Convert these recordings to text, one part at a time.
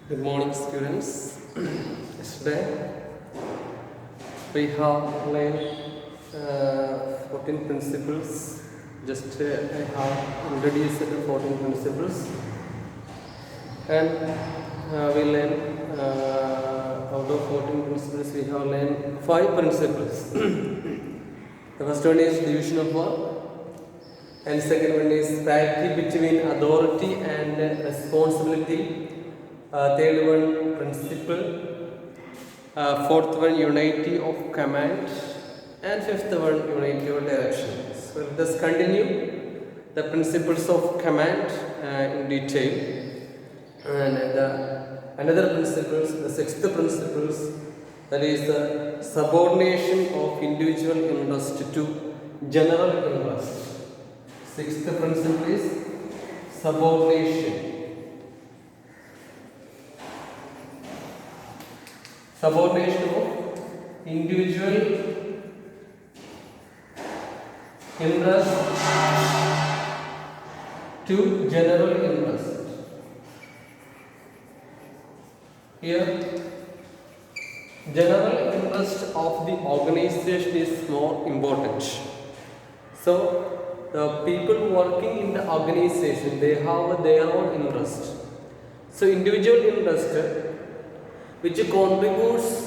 Good morning, students. Yesterday we have learned 14 principles. Just I have introduced the 14 principles, and we learned out of 14 principles we have learned 5 principles. The first one is division of work, and second one is parity between authority and responsibility. Third one, principle. Fourth one, unity of command. And fifth one, unity of direction. So let us continue the principles of command in detail. And another principles, the sixth principles, that is the subordination of individual interest to general interest. Sixth principle is subordination. Subordination of individual interest to general interest. Here, general interest of the organization is more important. So, the people working in the organization, they have their own interest. So, individual interest which contributes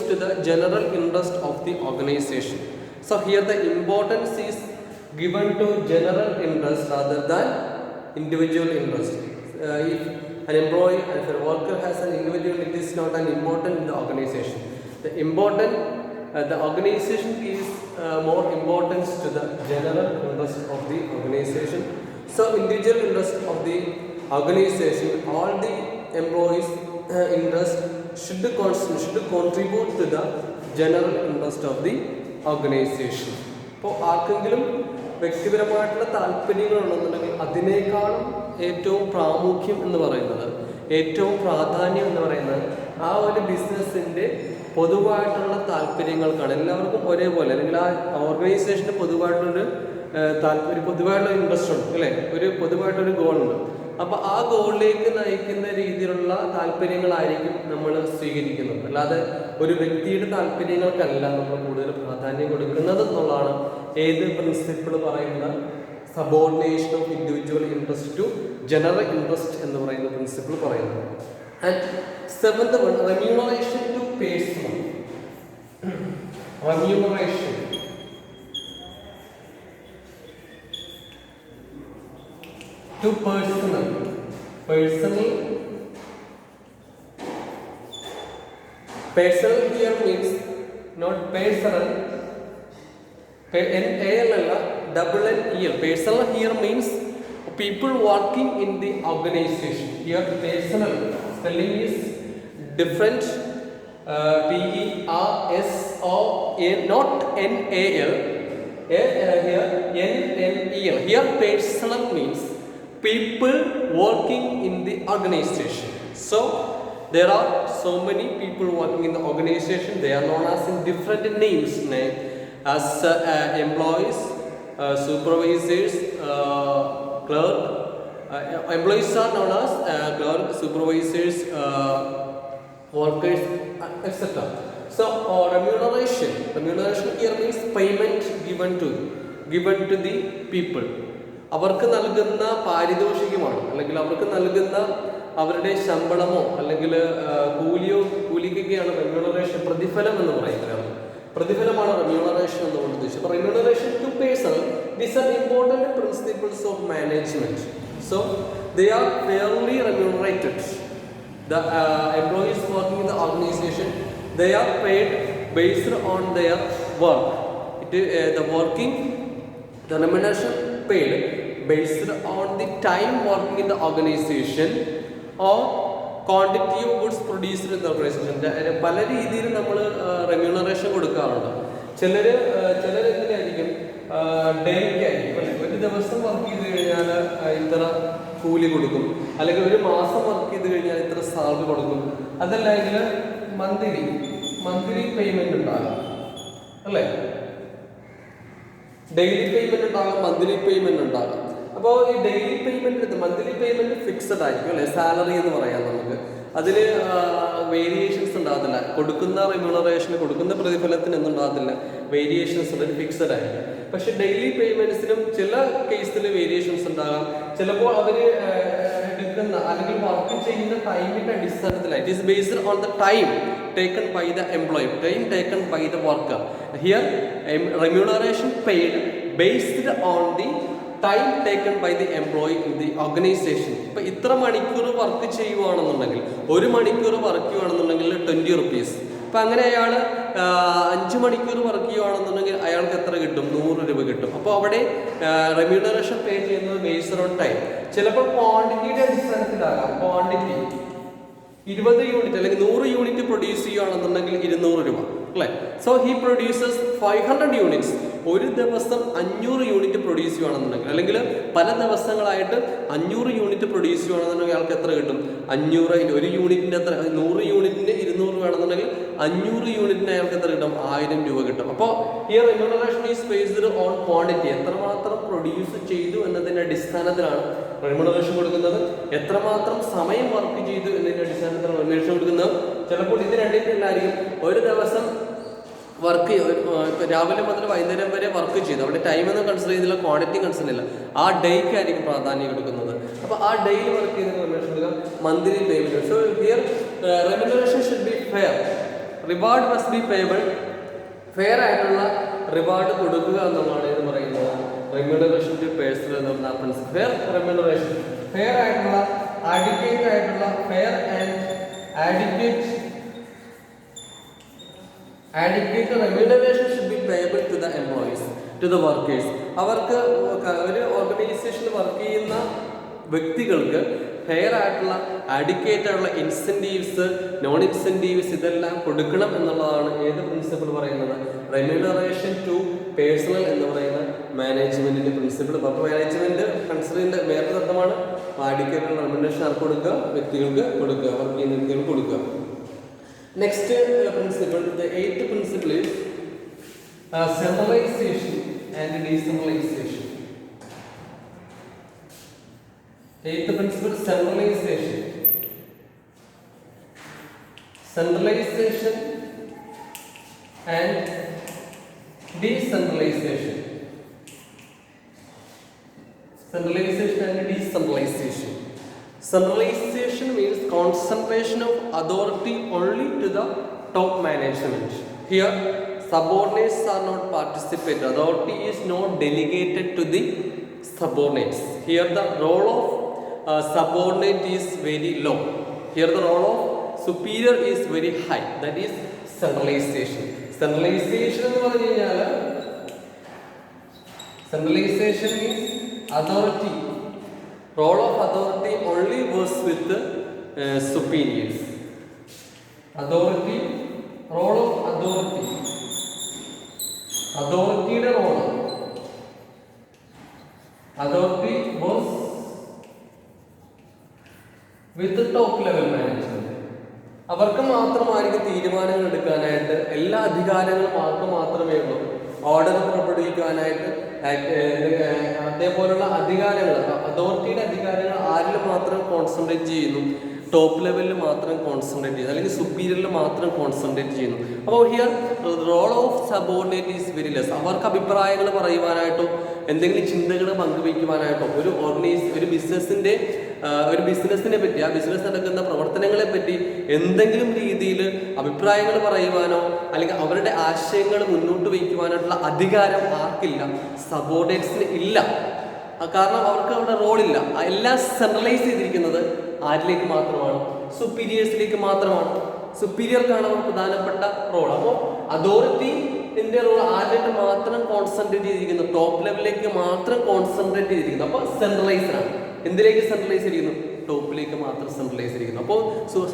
to the general interest of the organization. So here the importance is given to general interest rather than individual interest. If an employee and if a worker has an individual, it is not an important in the organization. The organization gives more importance to the general interest of the organization. So individual interest of the organization, all the employees interest should contribute to the general interest of the organization. ഇപ്പോൾ ആർക്കെങ്കിലും വ്യക്തിപരമായിട്ടുള്ള താല്പര്യങ്ങളുണ്ടെന്നുണ്ടെങ്കിൽ അതിനേക്കാളും ഏറ്റവും പ്രാമുഖ്യം എന്ന് പറയുന്നത്, ഏറ്റവും പ്രാധാന്യം എന്ന് പറയുന്നത് ആ ഒരു ബിസിനസ്സിൻ്റെ പൊതുവായിട്ടുള്ള താല്പര്യങ്ങൾക്കാണ്. എല്ലാവർക്കും ഒരേപോലെ, അല്ലെങ്കിൽ ആ ഓർഗനൈസേഷന് പൊതുവായിട്ടുള്ളൊരു പൊതുവായിട്ടുള്ള ഇൻട്രസ്റ്റ് ഉണ്ട് അല്ലേ, ഒരു പൊതുവായിട്ടൊരു ഗോളുണ്ട്. അപ്പോൾ ആ ഗോളിലേക്ക് നയിക്കുന്ന രീതിയിലുള്ള താല്പര്യങ്ങളായിരിക്കും നമ്മൾ സ്വീകരിക്കുന്നത്. അല്ലാതെ ഒരു വ്യക്തിയുടെ താല്പര്യങ്ങൾക്കല്ല നമ്മൾ കൂടുതൽ പ്രാധാന്യം കൊടുക്കുന്നത് എന്നുള്ളതാണ് ഏത് പ്രിൻസിപ്പിൾ പറയുന്ന subordination of individual interest to general interest എന്ന് പറയുന്ന പ്രിൻസിപ്പിൾ പറയുന്നത്. And seventh one, remuneration to personal. Remuneration to personal here means not personal, personal here means people working in the organization. Here personal spelling is different, PERSON, not NAL, here NNEL. Here personal means people working in the organization. So there are so many people working in the organization. They are known as in different names, as employees, supervisors, clerk. Employees are known as clerk, supervisors, workers, etc. So remuneration here means payment given to the people. അവർക്ക് നൽകുന്ന പാരിതോഷികമാണ്, അല്ലെങ്കിൽ അവർക്ക് നൽകുന്ന അവരുടെ ശമ്പളമോ അല്ലെങ്കിൽ കൂലിക്കൊക്കെയാണ് remuneration, പ്രതിഫലം എന്ന് പറയുന്നത്. പ്രതിഫലമാണ് റെമ്യൂണറേഷൻ എന്നുകൊണ്ട് ഉദ്ദേശിച്ചത്. അപ്പോൾ remuneration to person, these are important principles of management. So they are fairly remunerated. The employees working in the organisation, they are paid based on their work. The remuneration paid based on the time working in the organization or quantity of goods produced in the organization. പല രീതിയിൽ നമ്മൾ remuneration കൊടുക്കാറുണ്ട്. ചിലരെന്തിനായിരിക്കും, ഡേയ്ക്കായിരിക്കും. ഒരു ദിവസം work ചെയ്ത് കഴിഞ്ഞാൽ ഇത്ര കൂലി കൊടുക്കും, അല്ലെങ്കിൽ ഒരു മാസം വർക്ക് ചെയ്ത് കഴിഞ്ഞാൽ ഇത്ര സാലറി കൊടുക്കും. അതല്ലെങ്കിൽ മന്ത്ലി പേയ്മെന്റ് ഉണ്ടാകും അല്ലേ, ഡെയിലി പേയ്മെന്റ് ഉണ്ടാകും, മന്ത്ലി പേയ്മെന്റ് ഉണ്ടാകും. അപ്പോൾ ഈ daily payment, monthly payment fixed ആയിരിക്കും അല്ലെ, സാലറി എന്ന് പറയാം നമുക്ക്. അതിൽ വേരിയേഷൻസ് ഉണ്ടാകത്തില്ല, കൊടുക്കുന്ന റെമ്യൂണറേഷന്, കൊടുക്കുന്ന പ്രതിഫലത്തിന് ഒന്നും ഉണ്ടാകത്തില്ല, വേരിയേഷൻസ് ഉണ്ട്, ഫിക്സഡ് ആയിരിക്കും. പക്ഷെ ഡെയിലി പേയ്മെന്റ്സിനും ചില കേസിൽ വേരിയേഷൻസ് ഉണ്ടാകാം. ചിലപ്പോൾ അവർ എടുക്കുന്ന അല്ലെങ്കിൽ വർക്ക് ചെയ്യുന്ന ടൈമിന്റെ അടിസ്ഥാനത്തിലായി, it is based on the time taken by the employee, time taken by the worker. Here remuneration paid based on the time taken by the employee in the organization. ഇപ്പൊ ഇത്ര മണിക്കൂർ വർക്ക് ചെയ്യുവാണെന്നുണ്ടെങ്കിൽ, 1 മണിക്കൂർ work ചെയ്യുവാണെന്നുണ്ടെങ്കിൽ 20 rupees. അപ്പൊ അങ്ങനെ അയാൾ 5 മണിക്കൂർ work ചെയ്യുവാണെന്നുണ്ടെങ്കിൽ അയാൾക്ക് എത്ര കിട്ടും? 100 രൂപ കിട്ടും. അപ്പോൾ അവിടെ റെമ്യൂണറേഷൻ പേ ചെയ്യുന്നത് ബേസ്ഡ് ഓൺ ടൈം. ചിലപ്പോൾ ക്വാണ്ടിറ്റിയുടെ അടിസ്ഥാനത്തിലാകാം. ക്വാണ്ടിറ്റി 20 യൂണിറ്റ് അല്ലെങ്കിൽ 100 യൂണിറ്റ് പ്രൊഡ്യൂസ് ചെയ്യുകയാണെന്നുണ്ടെങ്കിൽ 200 രൂപ അല്ലേ. So he produces 500 units. ഒരു ദിവസം 500 യൂണിറ്റ് പ്രൊഡ്യൂസ് ചെയ്യുകയാണെന്നുണ്ടെങ്കിൽ, അല്ലെങ്കിൽ പല ദിവസങ്ങളായിട്ട് 500 യൂണിറ്റ് പ്രൊഡ്യൂസ് ചെയ്യുകയാണെന്നുണ്ടെങ്കിൽ അയാൾക്ക് എത്ര കിട്ടും? 500. ഒരു യൂണിറ്റിന്റെ എത്ര? 100 യൂണിറ്റിന് 200 രൂപയാണെന്നുണ്ടെങ്കിൽ 500 യൂണിറ്റിന് അയാൾക്ക് എത്ര കിട്ടും? 1000 രൂപ കിട്ടും. അപ്പോൾ ഈ remuneration is based on quantity. എത്രമാത്രം പ്രൊഡ്യൂസ് ചെയ്തു എന്നതിന്റെ അടിസ്ഥാനത്തിലാണ് റെമ്യൂണറേഷൻ കൊടുക്കുന്നത്. എത്രമാത്രം സമയം വർക്ക് ചെയ്തു എന്നതിന്റെ അടിസ്ഥാനത്തിലാണ് റെമ്യൂണറേഷൻ കൊടുക്കുന്നത്. ചിലപ്പോൾ ഇത് രണ്ടിലായിരിക്കും. ഒരു ദിവസം വർക്ക് രാവിലെ മുതൽ വൈകുന്നേരം വരെ വർക്ക് ചെയ്തു, അവിടെ ടൈമൊന്നും കൺസിഡർ ചെയ്തില്ല, ക്വാണ്ടിറ്റി കൺസിഡർ ചെയ്തില്ല, ആ ഡേയ്ക്ക് ആയിരിക്കും പ്രാധാന്യം കൊടുക്കുന്നത്. അപ്പോൾ ആ ഡേയിൽ വർക്ക് ചെയ്ത് റെമ്യൂണറേഷൻ കൊടുക്കുക, monthly payment. So here remuneration should be fair, reward must be payable. Fair ആയിട്ടുള്ള റിവാർഡ് കൊടുക്കുക എന്നുള്ളതാണ് ഇത് പറയുന്നത്. റെമ്യൂണറേഷൻ ടു പേഴ്സൺ എന്ന് പറഞ്ഞ പ്രിൻസിപ്പിൾ. ഫെയർ റെമ്യൂണറേഷൻ, ഫെയർ ആയിട്ടുള്ള, ആഡിക്വേറ്റ് ആയിട്ടുള്ള, fair and adequate remuneration should be payable to the employees, to the workers. അവർക്ക് ഒരു ഓർഗനൈസേഷനിൽ വർക്ക് ചെയ്യുന്ന വ്യക്തികൾക്ക് ഫെയർ ആയിട്ടുള്ള, ആഡിക്വേറ്റ് ആയിട്ടുള്ള ഇൻസെൻറ്റീവ്സ്, നോൺ ഇൻസെൻറ്റീവ്സ് ഇതെല്ലാം കൊടുക്കണം എന്നുള്ളതാണ് ഏത് പ്രിൻസിപ്പിൾ പറയുന്നത്? റെമ്യൂണറേഷൻ ടു പേഴ്സണൽ എന്ന് പറയുന്ന മാനേജ്മെന്റിന്റെ പ്രിൻസിപ്പിൾ. അപ്പോൾ മാനേജ്മെന്റ് കൺസിഡർ ചെയ്യുന്ന വേറെ അർത്ഥമാണ് ആഡിക്വേറ്റ് റെമ്യൂണറേഷൻ ആർക്ക് കൊടുക്കുക? വ്യക്തികൾക്ക് കൊടുക്കുക, വർക്ക് ചെയ്യുന്ന വ്യക്തികൾക്ക് കൊടുക്കുക. Next principle, the 8th principle is centralization and decentralization. 8th principle, centralization. Centralization and decentralization. Centralization and decentralization. Centralization means concentration of authority only to the top management. Here, subordinates are not participated. Authority is not delegated to the subordinates. Here, the role of subordinate is very low. Here, the role of superior is very high. That is centralization. Centralization എന്ന് പറഞ്ഞു കഴിഞ്ഞാൽ, centralization means authority. Role of authority only was with the superiors. Authority, role of authority. Authorityയുടെ role. Authority was with the top level management. അവർക്ക് മാത്രമായിരിക്കും തീരുമാനങ്ങൾ എടുക്കാനായിട്ട്, എല്ലാ അധികാരങ്ങളും അവർക്ക് മാത്രമേ ഉള്ളൂ. ഓർഡർ പുറപ്പെടുവിക്കാനായിട്ട് അതേപോലുള്ള അധികാരങ്ങൾ, അതോറിറ്റിയുടെ അധികാരങ്ങൾ ആരിൽ മാത്രം കോൺസെൻട്രേറ്റ് ചെയ്യുന്നു? ടോപ്പ് ലെവലിൽ മാത്രം കോൺസെൻട്രേറ്റ് ചെയ്യുന്നു, അല്ലെങ്കിൽ സുപ്പീരിയറിൽ മാത്രം കോൺസെൻട്രേറ്റ് ചെയ്യുന്നു. അപ്പോൾ here role of subordinate is very less. അവർക്ക് അഭിപ്രായങ്ങൾ പറയുവാനായിട്ടോ എന്തെങ്കിലും ചിന്തകൾ പങ്കുവയ്ക്കുവാനായിട്ടോ, ഒരു ബിസിനസ്സിനെ പറ്റി, ആ ബിസിനസ് നടക്കുന്ന പ്രവർത്തനങ്ങളെ പറ്റി എന്തെങ്കിലും രീതിയിൽ അഭിപ്രായങ്ങൾ പറയുവാനോ അല്ലെങ്കിൽ അവരുടെ ആശയങ്ങൾ മുന്നോട്ട് വയ്ക്കുവാനായിട്ടുള്ള അധികാരം ആർക്കില്ല? സബോർഡിനേറ്റ്സിന് ഇല്ല. കാരണം അവർക്ക് അവിടെ റോളില്ല. എല്ലാം സെൻട്രലൈസ് ചെയ്തിരിക്കുന്നത് ആരിലേക്ക് മാത്രമാണ്? സുപ്പീരിയേഴ്സിലേക്ക് മാത്രമാണ്. സുപ്പീരിയർക്കാണ് അവർ പ്രധാനപ്പെട്ട റോൾ. അപ്പോൾ അതോറിറ്റിന്റെ റോൾ ആരിലേക്ക് മാത്രം കോൺസെൻട്രേറ്റ് ചെയ്തിരിക്കുന്നു? ടോപ്പ് ലെവലിലേക്ക് മാത്രം കോൺസെൻട്രേറ്റ് ചെയ്തിരിക്കുന്നു. അപ്പോൾ സെൻട്രലൈസ്ഡ് ആണ്. എന്തിലേക്ക് സെൻട്രലൈസ് ചെയ്തിരിക്കുന്നു? ടോപ്പിലേക്ക് മാത്രം സെൻട്രലൈസ് ചെയ്തിരിക്കുന്നു. അപ്പോൾ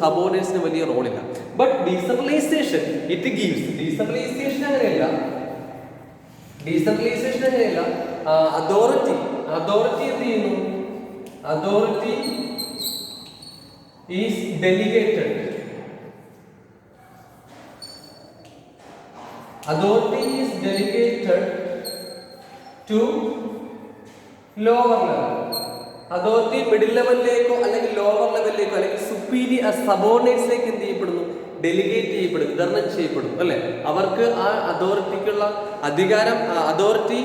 സബോർഡിനേറ്റ്സിന് വലിയ റോളില്ല. But decentralisation it gives. Decentralisation അങ്ങനെയല്ല. അതോറിറ്റി എന്ത് ചെയ്യുന്നു? Authority is delegated. Authority is delegated to lower level authority middle ലെവലിലേക്കോ അല്ലെങ്കിൽ ലോവർ ലെവലിലേക്കോ അല്ലെങ്കിൽ സുപ്പീരിയർ സബോർഡിനേറ്റ്സിലേക്ക് എന്ത് ചെയ്യപ്പെടുന്നു? ഡെലിഗേറ്റ് ചെയ്യപ്പെടും, വിതരണം ചെയ്യപ്പെടും അല്ലെ. അവർക്ക് ആ അതോറിറ്റിക്കുള്ള അധികാരം അതോറിറ്റി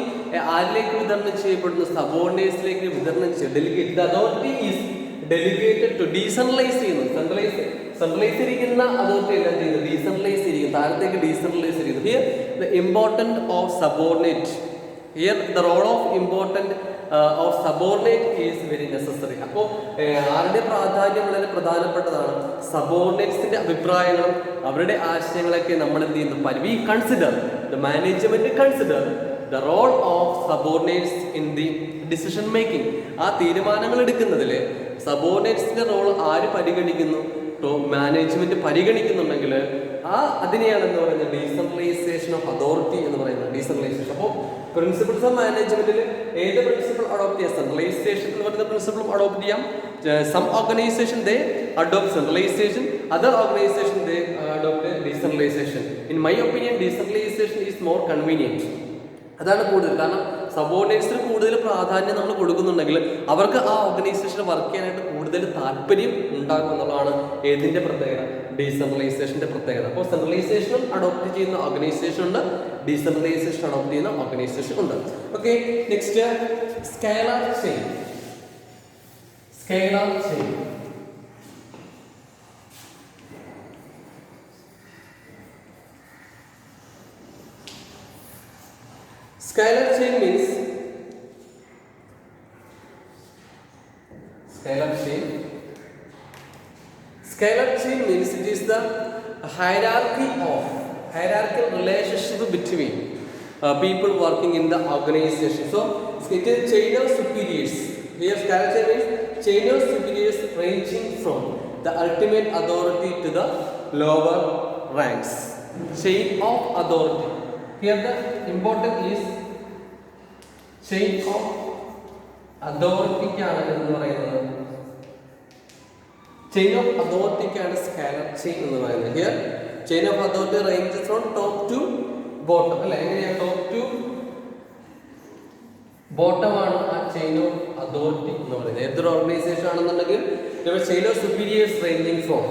ആരിലേക്ക് വിതരണം ചെയ്യപ്പെടുന്നു? സബോർഡിനേറ്റ്സിലേക്ക് വിതരണം ചെയ്യും. Delegate the authority is delegated to decentralize ചെയ്യുന്നു. സെൻട്രലൈസ് ചെയ്തിരിക്കുന്ന അതോറിറ്റി എല്ലാം ചെയ്യുന്നത് ഡീസെൻട്രലൈസ് ചെയ്തിരിക്കുന്നു, താഴത്തേക്ക് ഡീസെൻട്രലൈസ് ചെയ്തിരിക്കുന്നു. Here the important of subordinate, here the role of important of subordinate is very necessary. അപ്പോൾ ആരുടെ പ്രാധാന്യം വളരെ പ്രധാനപ്പെട്ടതാണ്? സബോർഡിനേറ്റ്സിന്റെ അഭിപ്രായങ്ങളും അവരുടെ ആശയങ്ങളൊക്കെ നമ്മൾ എന്ത് ചെയ്യുന്നു? We consider the management consider the role of subordinates in the decision making. ആ തീരുമാനങ്ങൾ എടുക്കുന്നതിൽ സബോർഡിനേറ്റ്സിന്റെ റോൾ ആര് പരിഗണിക്കുന്നു? മാനേജ്മെന്റ് പരിഗണിക്കുന്നുണ്ടെങ്കിൽ അതിനെയാണ് എന്ന് പറയുന്നത് ഡീസെൻട്രലൈസേഷൻ ഓഫ് അതോറിറ്റി എന്ന് പറയുന്നത്. ഡീസെൻട്രലൈസേഷൻ. അപ്പോൾ പ്രിൻസിപ്പിൾസ് ഓഫ് മാനേജ്മെന്റിൽ ഏത് പ്രിൻസിപ്പിൾ അഡോപ്റ്റ് ചെയ്യാം? സെൻട്രലൈസേഷൻ എന്ന് പറയുന്ന പ്രിൻസിപ്പിളും അഡോപ്റ്റ് ചെയ്യാം. Some organization they adopt centralization, other organization they adopt decentralization. In my opinion decentralization is more convenient. അതാണ് കൂടുതൽ. കാരണം സബോർഡിനേറ്റ്സിന് കൂടുതൽ പ്രാധാന്യം നമ്മൾ കൊടുക്കുന്നുണ്ടെങ്കിൽ അവർക്ക് ആ ഓർഗനൈസേഷൻ വർക്ക് ചെയ്യാനായിട്ട് കൂടുതൽ താല്പര്യം ഉണ്ടാകും എന്നുള്ളതാണ് ഏതിൻ്റെ പ്രത്യേകത? ഡീസെൻട്രലൈസേഷൻ്റെ പ്രത്യേകത. അപ്പോൾ സെൻട്രലൈസേഷനും അഡോപ്റ്റ് ചെയ്യുന്ന ഓർഗനൈസേഷൻ ഉണ്ട്, ഡീസെൻട്രലൈസേഷൻ അഡോപ്റ്റ് ചെയ്യുന്ന ഓർഗനൈസേഷൻ ഉണ്ട്. Okay, next scalar chain. Scalar chain Scalar chain means it is the hierarchical relationship between people working in the organization. So it is chain of superiors. Here scalar chain means chain of superiors ranging from the ultimate authority to the lower ranks. Chain of authority. Here the important is chain of അതോറിറ്റിക്കാണ് എന്ന് പറയുന്നത്. Chain of അതോറിറ്റിക്കാണ് scalar chain എന്ന് പറയുന്നത്. Here chain of authority ranges from top to bottom അല്ലെ. എങ്ങനെയാണ്? Top to bottom ആണ് ആ ചെയിൻ ഓഫ് അതോറിറ്റി എന്ന് പറയുന്നത്. ഏതൊരു ഓർഗനൈസേഷൻ ആണെന്നുണ്ടെങ്കിൽ chain of superiors ranging from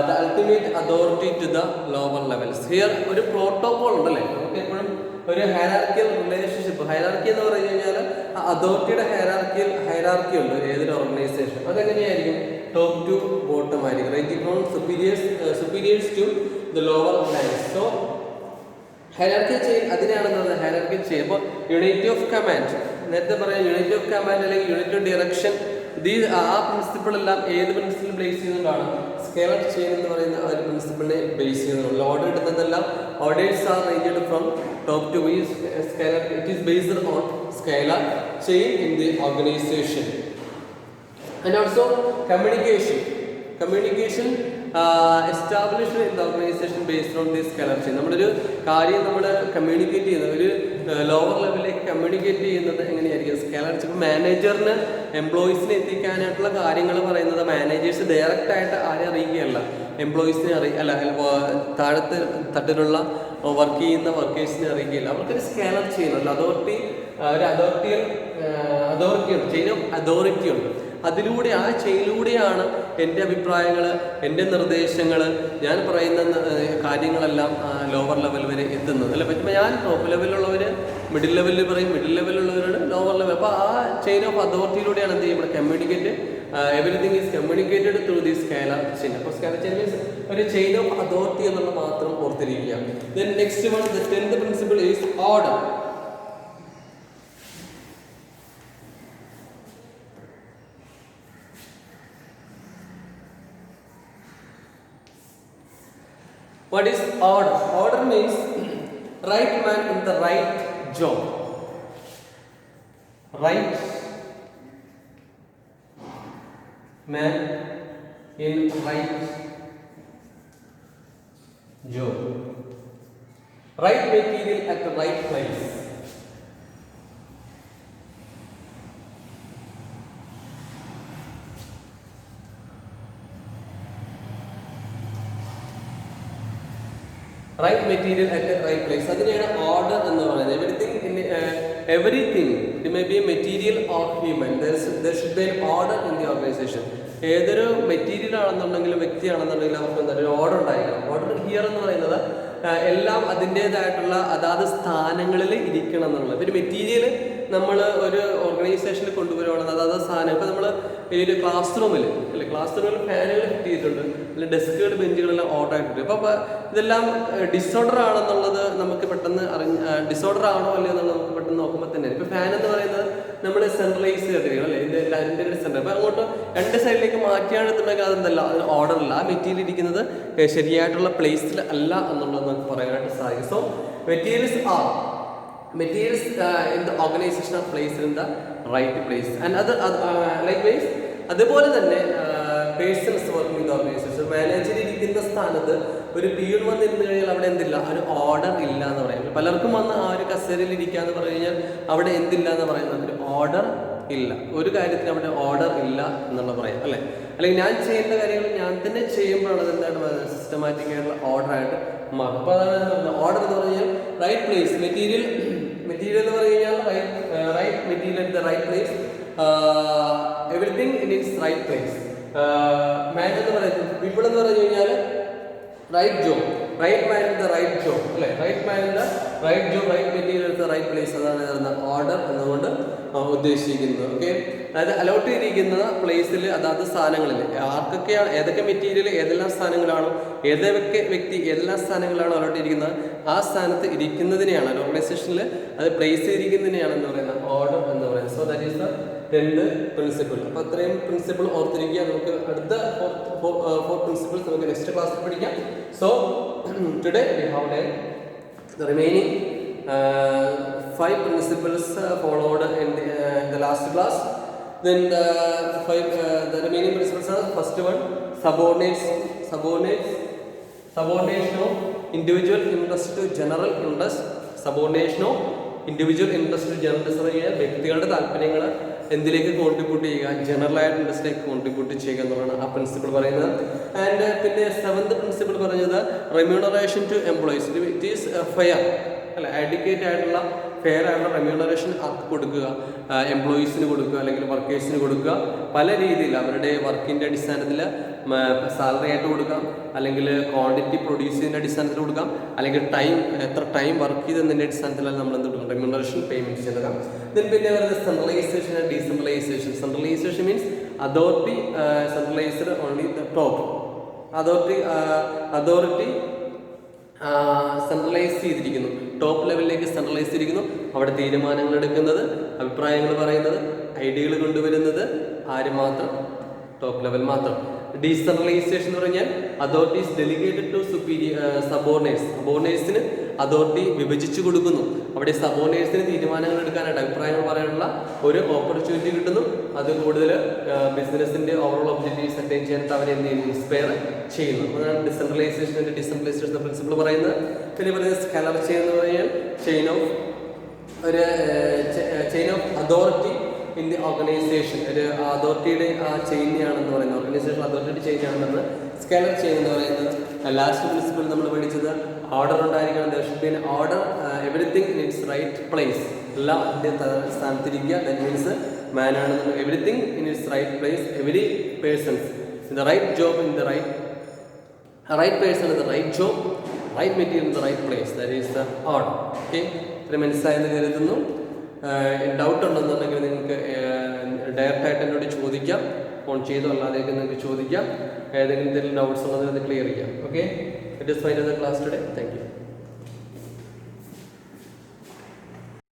the ultimate authority to the lower levels. Here ഒരു പ്രോട്ടോകോൾ ഉണ്ടല്ലേ. നമുക്ക് എപ്പോഴും ഒരു ഹൈറാർക്കിയൽ റിലേഷൻഷിപ്പ്. ഹൈറാർക്കി എന്ന് പറഞ്ഞു കഴിഞ്ഞാൽ അതോറിറ്റിയുടെ ഹൈറാർക്കി ഉണ്ട് ഏതൊരു ഓർഗനൈസേഷൻ. അതെങ്ങനെയായിരിക്കും? ടോപ്പ് ടു ബോട്ടം ആയിരിക്കും. Ranging from superiors to the lower levels. So hierarchical chain അതിനെയാണെന്ന് ഹൈറാർക്കിയൽ ചെയിൻ. അപ്പോൾ യൂണിറ്റി ഓഫ് കമാൻഡ്, നേരത്തെ പറയാം യൂണിറ്റി ഓഫ് കമാൻഡ് അല്ലെങ്കിൽ യൂണിറ്റി ഓഫ് ഡയറക്ഷൻ, ആ പ്രിൻസിപ്പിളെല്ലാം ഏത് പ്രിൻസിപ്പിൾ ബേസ് ചെയ്യുന്നതാണ്? സ്കേലർ ചെയിൻ എന്ന് പറയുന്ന ആ ഒരു പ്രിൻസിപ്പിളിനെ ബേസ് ചെയ്യുന്നുള്ളൂ. ഓർഡർ ഇടുന്നതെല്ലാം orders are ranged from top to scalar. It is based on scalar chain in the organisation. And also communication established in the organisation based on the scalar chain. നമ്മളൊരു കാര്യം നമ്മൾ കമ്മ്യൂണിക്കേറ്റ് ചെയ്യുന്നത് ഒരു lower ലെവലിലേക്ക് communicate ചെയ്യുന്നത് എങ്ങനെയായിരിക്കും? Scalar chain. മാനേജറിന് എംപ്ലോയീസിനെ എത്തിക്കാനായിട്ടുള്ള കാര്യങ്ങൾ പറയുന്നത് മാനേജേഴ്സ് ഡയറക്റ്റ് ആയിട്ട് ആരെ അറിയിക്കുകയല്ല, എംപ്ലോയീസിനെ അല്ല താഴത്തെ തട്ടിലുള്ള വർക്ക് ചെയ്യുന്ന വർക്കേഴ്സിനെ അറിയിക്കുകയില്ല. അവർക്കൊരു സ്കേലർ ചെയിൻ ഉണ്ട്. അതോറിറ്റി ഉണ്ട്, ചെയിൻ ഓഫ് അതോറിറ്റി ഉണ്ട്. അതിലൂടെ ആ ചെയിനിലൂടെയാണ് എൻ്റെ അഭിപ്രായങ്ങൾ, എൻ്റെ നിർദ്ദേശങ്ങൾ, ഞാൻ പറയുന്ന കാര്യങ്ങളെല്ലാം ലോവർ ലെവൽ വരെ എത്തുന്നത് അല്ല. പറ്റുമ്പോൾ ഞാൻ ടോപ്പ് ലെവലിലുള്ളവർ മിഡിൽ ലെവലിൽ പറയും, മിഡിൽ ലെവലിലുള്ളവരാണ് ലോവർ ലെവൽ. അപ്പോൾ ആ ചെയിൻ ഓഫ് അതോറിറ്റിയിലൂടെയാണ് എന്ത് ചെയ്യുന്നത്? Communicate, everything is communicated through the scalar chain. അപ്പോൾ സ്കേലർ ചെയിൻ മീൻസ് ഒരു ചെയിൻ ഓഫ് അതോറിറ്റി എന്നുള്ള മാത്രം ഓർത്തിരിക്കുക. Then next one, the 10th principle is order. What is order? Order means right man in the right job. Right man in right job. Right material at the right place. Right material at right place, അതിനെയാണ് order എന്ന് പറയുന്നത്. Everything it may be a material or human, there should be an order in the organization. ഏതൊരു material ആണെന്നുണ്ടെങ്കിലും വ്യക്തിയാണെന്നുണ്ടെങ്കിലും അവർക്ക് എന്താ ഒരു order ഉണ്ടായിരിക്കണം. ഓർഡർ ഹിയർ എന്ന് പറയുന്നത് എല്ലാം അതിൻ്റേതായിട്ടുള്ള അതാത് സ്ഥാനങ്ങളിൽ ഇരിക്കണം എന്നുള്ളത്. ഒരു മെറ്റീരിയൽ നമ്മൾ ഒരു ഓർഗനൈസേഷനിൽ കൊണ്ടുവരുവാണെന്ന് അതാത് സാധനം, ഇപ്പോൾ നമ്മൾ ഈ ഒരു ക്ലാസ് റൂമിൽ അല്ലെ, ക്ലാസ് റൂമിൽ ഫാനുകൾ ഫിറ്റ് ചെയ്തിട്ടുണ്ട്, അല്ലെങ്കിൽ ഡെസ്കുകൾ ബെഞ്ചുകളെല്ലാം ഓർഡർ ആയിട്ടുണ്ട്. അപ്പോൾ ഇതെല്ലാം ഡിസോർഡർ ആണെന്നുള്ളത് നമുക്ക് പെട്ടെന്ന് ഡിസോർഡർ ആണോ അല്ലയോ എന്നുള്ളത് നമുക്ക് പെട്ടെന്ന് നോക്കുമ്പോൾ തന്നെ. ഇപ്പോൾ ഫാൻ എന്ന് പറയുന്നത് നമ്മൾ സെൻട്രലൈസ് ചെയ്തിരിക്കണം അല്ലേ, ഇത് രണ്ടിൻ്റെ സെൻറ്റർ. അപ്പോൾ അങ്ങോട്ട് രണ്ട് സൈഡിലേക്ക് മാറ്റിയാണെന്നുണ്ടെങ്കിൽ അതെന്തല്ല, അതിന് ഓർഡറില്ല, ആ മെറ്റീരിയൽ ഇരിക്കുന്നത് ശരിയായിട്ടുള്ള പ്ലേസിൽ അല്ല എന്നുള്ളത് നമുക്ക് പറയാനായിട്ട് സാധിക്കും. So materials in the organization are placed in the right place, and likewise അതുപോലെ തന്നെ persons working in the organization. Manager ഇരിക്കുന്ന സ്ഥാനത്ത് ഒരു പിയൂൺ വന്നിരുന്നു കഴിഞ്ഞാൽ അവിടെ എന്തില്ല, ഒരു ഓർഡർ ഇല്ല എന്ന് പറയാം. പലർക്കും വന്ന് ആ ഒരു കസേരയിൽ ഇരിക്കുക എന്ന് പറഞ്ഞു കഴിഞ്ഞാൽ അവിടെ എന്തില്ല എന്ന് പറയുന്നത്, ഒരു ഓർഡർ ഇല്ല, ഒരു കാര്യത്തിന് അവിടെ ഓർഡർ ഇല്ല എന്നുള്ള പറയാം അല്ലേ. അല്ലെങ്കിൽ ഞാൻ ചെയ്യേണ്ട കാര്യങ്ങൾ ഞാൻ തന്നെ ചെയ്യുമ്പോഴാണ് എന്താണ് സിസ്റ്റമാറ്റിക് ആയിട്ടുള്ള ഓർഡർ ആയിട്ട് മാറും. അപ്പോൾ അതാണ് ഓർഡർ എന്ന് പറഞ്ഞാൽ റൈറ്റ് പ്ലേസ്. മെറ്റീരിയൽ എന്ന് പറഞ്ഞു കഴിഞ്ഞാൽ right material at the right place, everything in its right place. Man എന്ന് പറയുന്നത് പീപ്പിൾ എന്ന് പറഞ്ഞു കഴിഞ്ഞാൽ right job, right man in the right job അല്ലേ, right man in the right job, right material in the right place. അതാണ് order എന്നുകൊണ്ട് ഉദ്ദേശിക്കുന്നത്. Okay, അതായത് അലോട്ട് ചെയ്തിരിക്കുന്ന പ്ലേസിൽ അതാത് സ്ഥാനങ്ങളിൽ ആർക്കൊക്കെയാണ് ഏതൊക്കെ മെറ്റീരിയൽ ഏതെല്ലാം സ്ഥാനങ്ങളാണോ, ഏതൊക്കെ വ്യക്തി ഏതെല്ലാം സ്ഥാനങ്ങളാണോ അലോട്ട് ചെയ്തിരിക്കുന്നത് ആ സ്ഥാനത്ത് ഇരിക്കുന്നതിനെയാണ് ഒരു ഓർഗനൈസേഷനിൽ അത് പ്ലേസ് ചെയ്തിരിക്കുന്നതിനെയാണ് എന്ന് പറയുന്നത് ഓർഡർ എന്ന് പറയുന്നത്. So that is the 10th principle. അപ്പോൾ അത്രയും പ്രിൻസിപ്പിൾ ഓർത്തിരിക്കുക. നമുക്ക് അടുത്ത 4 പ്രിൻസിപ്പിൾസ് നമുക്ക് നെക്സ്റ്റ് ക്ലാസ്സിൽ പഠിക്കാം. So today we have learn the remaining 5 principles followed in the last class. Then the remaining principles are: first one, subordination of individual interest to general interest. Subordination of individual interest to general interest പറഞ്ഞാൽ വ്യക്തികളുടെ താല്പര്യങ്ങൾ എന്തിലേക്ക് contribute ചെയ്യുക, general ആയിട്ട് ഇൻട്രസ്റ്റിലേക്ക് contribute ചെയ്യുക എന്നുള്ളതാണ് ആ principle പറയുന്നത്. And പിന്നെ 7th പ്രിൻസിപ്പിൾ പറഞ്ഞത് remuneration to employees. It is fair അല്ല, അഡിക്വേറ്റ് ആയിട്ടുള്ള ഫെയർ ആയിട്ടുള്ള റെമ്യൂണറേഷൻ കൊടുക്കുക, എംപ്ലോയീസിന് കൊടുക്കുക അല്ലെങ്കിൽ വർക്കേഴ്സിന് കൊടുക്കുക. പല രീതിയിൽ അവരുടെ വർക്കിൻ്റെ അടിസ്ഥാനത്തിൽ സാലറി ആയിട്ട് കൊടുക്കാം, അല്ലെങ്കിൽ ക്വാണ്ടിറ്റി പ്രൊഡ്യൂസ് ചെയ്യുന്ന അടിസ്ഥാനത്തിൽ കൊടുക്കാം, അല്ലെങ്കിൽ എത്ര ടൈം വർക്ക് ചെയ്തതിൻ്റെ അടിസ്ഥാനത്തിലാണ് നമ്മൾ എന്ത് കൊടുക്കാം, റെമ്യൂണറേഷൻ പേയ്മെൻറ്റ് ചെയ്തേക്കാം. പിന്നെ പറയുന്നത് centralisation and decentralisation. Centralisation means authority centralised only the top. Authority centralise ചെയ്തിരിക്കുന്നു, ടോപ്പ് ലെവലിലേക്ക് സെൻട്രലൈസ് ചെയ്തിരിക്കുന്നു. അവിടെ തീരുമാനങ്ങൾ എടുക്കുന്നത്, അഭിപ്രായങ്ങൾ പറയുന്നത്, ഐഡിയകൾ കൊണ്ടുവരുന്നത് ആര് മാത്രം, ടോപ്പ് ലെവൽ മാത്രം. ഡീസെൻട്രലൈസേഷൻ എന്ന് പറഞ്ഞാൽ അതോറിറ്റീസ് ഡെലിഗേറ്റഡ് ടു സബോർഡിനേറ്റ്സിന് അതോറിറ്റി വിഭജിച്ചു കൊടുക്കുന്നു. അവിടെ സബോർഡിനേറ്റ്സിന് തീരുമാനങ്ങൾ എടുക്കാനായിട്ട് അഭിപ്രായങ്ങൾ പറയാനുള്ള ഒരു ഓപ്പർച്യൂണിറ്റി കിട്ടുന്നു. അത് കൂടുതൽ ബിസിനസിന്റെ ഓവറോൾ ഒബ്ജക്റ്റീവ്സ് അറ്റൈൻ ചെയ്യാനായിട്ട് അവരെ ഇൻസ്പയർ ചെയ്യുന്നു. അതാണ് ഡീസെൻട്രലൈസേഷൻ പ്രിൻസിപ്പിൾ പറയുന്നത്. പിന്നെ പറയുന്നത് സ്കെലർ ചെയിൻ എന്ന് പറഞ്ഞാൽ chain of authority in the organisation. ഒരു അതോറിറ്റിയുടെ ആ ചെയിനെയാണെന്ന് പറയുന്നത്, ഓർഗനൈസേഷൻ അതോറിറ്റിയുടെ ചെയിനാണെന്ന് സ്കെലർ ചെയിൻ എന്ന് പറയുന്നത്. ലാസ്റ്റ് പ്രിൻസിപ്പിൾ നമ്മൾ പഠിച്ചത് ഓർഡർ ഉണ്ടായിരിക്കണം. There should be an order, everything in its right place. എല്ലാം അതിൻ്റെ സ്ഥാനത്തിരിക്കുക. ദാറ്റ് മീൻസ് മാൻ ആണ് everything in its right place, every persons in the right job, in the right person in the right job, right material in the right place. That is the order. Okay, ഇത്രയും മനസ്സിലായെന്ന് കരുതുന്നു. Doubt ഉണ്ടെന്നുണ്ടെങ്കിൽ നിങ്ങൾക്ക് ഡയറക്റ്റായിട്ട് എന്നോട് ചോദിക്കാം, phone ചെയ്തോ അല്ലാതെയൊക്കെ നിങ്ങൾക്ക് ചോദിക്കാം. ഏതെങ്കിലും ഡൗട്ട്സ് ഉണ്ടെങ്കിൽ അത് ക്ലിയർ ചെയ്യാം. Okay, it is final class today. Thank you.